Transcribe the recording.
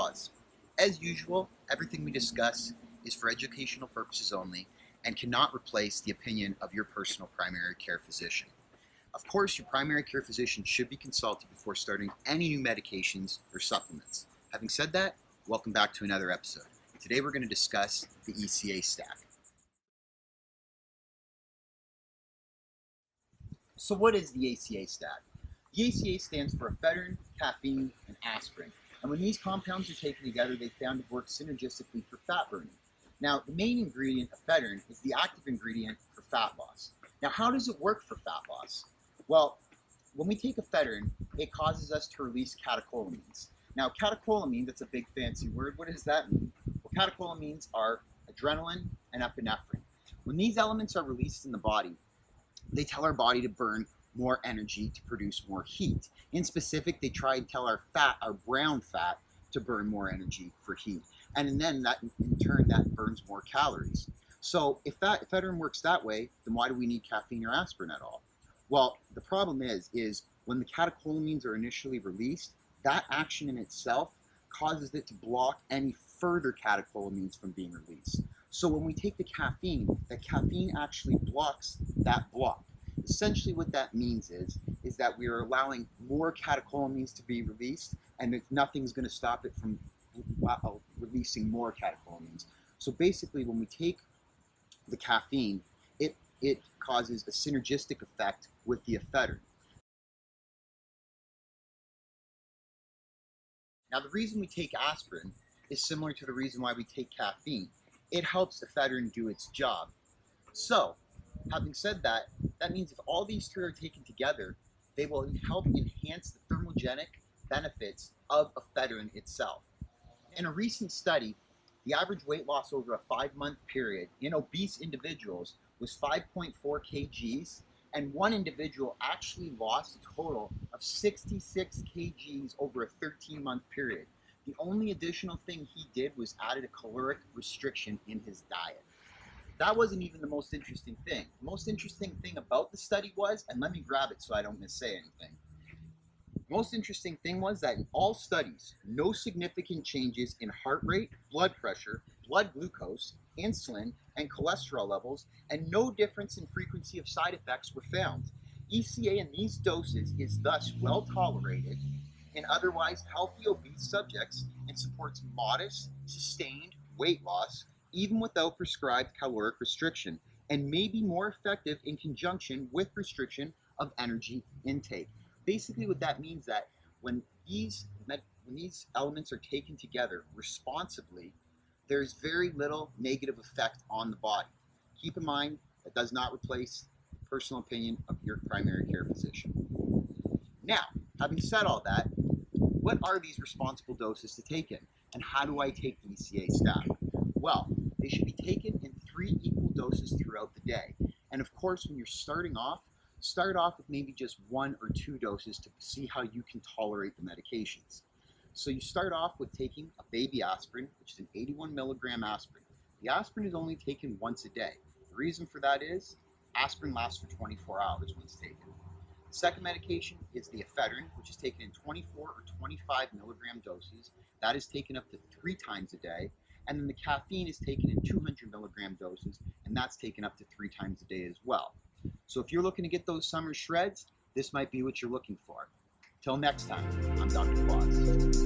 KwaZ. As usual, everything we discuss is for educational purposes only and cannot replace the opinion of your personal primary care physician. Of course, your primary care physician should be consulted before starting any new medications or supplements. Having said that, welcome back to another episode. Today we're going to discuss the ECA Stack. So what is the ECA Stack? The ECA stands for ephedrine, caffeine, and aspirin. And when these compounds are taken together, they found to work synergistically for fat burning. Now, the main ingredient, ephedrine, is the active ingredient for fat loss. Now, how does it work for fat loss? Well, when we take ephedrine, it causes us to release catecholamines. Now, catecholamine, that's a big fancy word. What does that mean? Well, catecholamines are adrenaline and epinephrine. When these elements are released in the body, they tell our body to burn more energy to produce more heat. In specific, they try and tell our brown fat, to burn more energy for heat. And then that, in turn, that burns more calories. So if ephedrine works that way, then why do we need caffeine or aspirin at all? Well, the problem is when the catecholamines are initially released, that action in itself causes it to block any further catecholamines from being released. So when we take the caffeine actually blocks that block. Essentially what that means is that we are allowing more catecholamines to be released, and nothing's going to stop it from releasing more catecholamines. So basically when we take the caffeine, it causes a synergistic effect with the ephedrine. Now the reason we take aspirin is similar to the reason why we take caffeine. It helps ephedrine do its job. So, having said that, that means if all these three are taken together, they will help enhance the thermogenic benefits of ephedrine itself. In a recent study, the average weight loss over a 5-month period in obese individuals was 5.4 kgs, and one individual actually lost a total of 66 kgs over a 13-month period. The only additional thing he did was added a caloric restriction in his diet. That wasn't even the most interesting thing. The most interesting thing about the study was, and let me grab it so I don't missay anything. The most interesting thing was that in all studies, no significant changes in heart rate, blood pressure, blood glucose, insulin, and cholesterol levels, and no difference in frequency of side effects were found. ECA in these doses is thus well tolerated in otherwise healthy obese subjects and supports modest, sustained weight loss, even without prescribed caloric restriction, and may be more effective in conjunction with restriction of energy intake. Basically what that means that when these elements are taken together responsibly, there's very little negative effect on the body. Keep in mind, that does not replace the personal opinion of your primary care physician. Now, having said all that, what are these responsible doses to take in? And how do I take the ECA Stack? Well, they should be taken in 3 equal doses throughout the day. And of course, when you're starting off, start off with maybe just 1 or 2 doses to see how you can tolerate the medications. So you start off with taking a baby aspirin, which is an 81 milligram aspirin. The aspirin is only taken once a day. The reason for that is aspirin lasts for 24 hours once taken. The second medication is the ephedrine, which is taken in 24 or 25 milligram doses. That is taken up to 3 times a day. And then the caffeine is taken in 200 milligram doses, and that's taken up to 3 times a day as well. So if you're looking to get those summer shreds, this might be what you're looking for. Till next time, I'm Dr. KwaZ.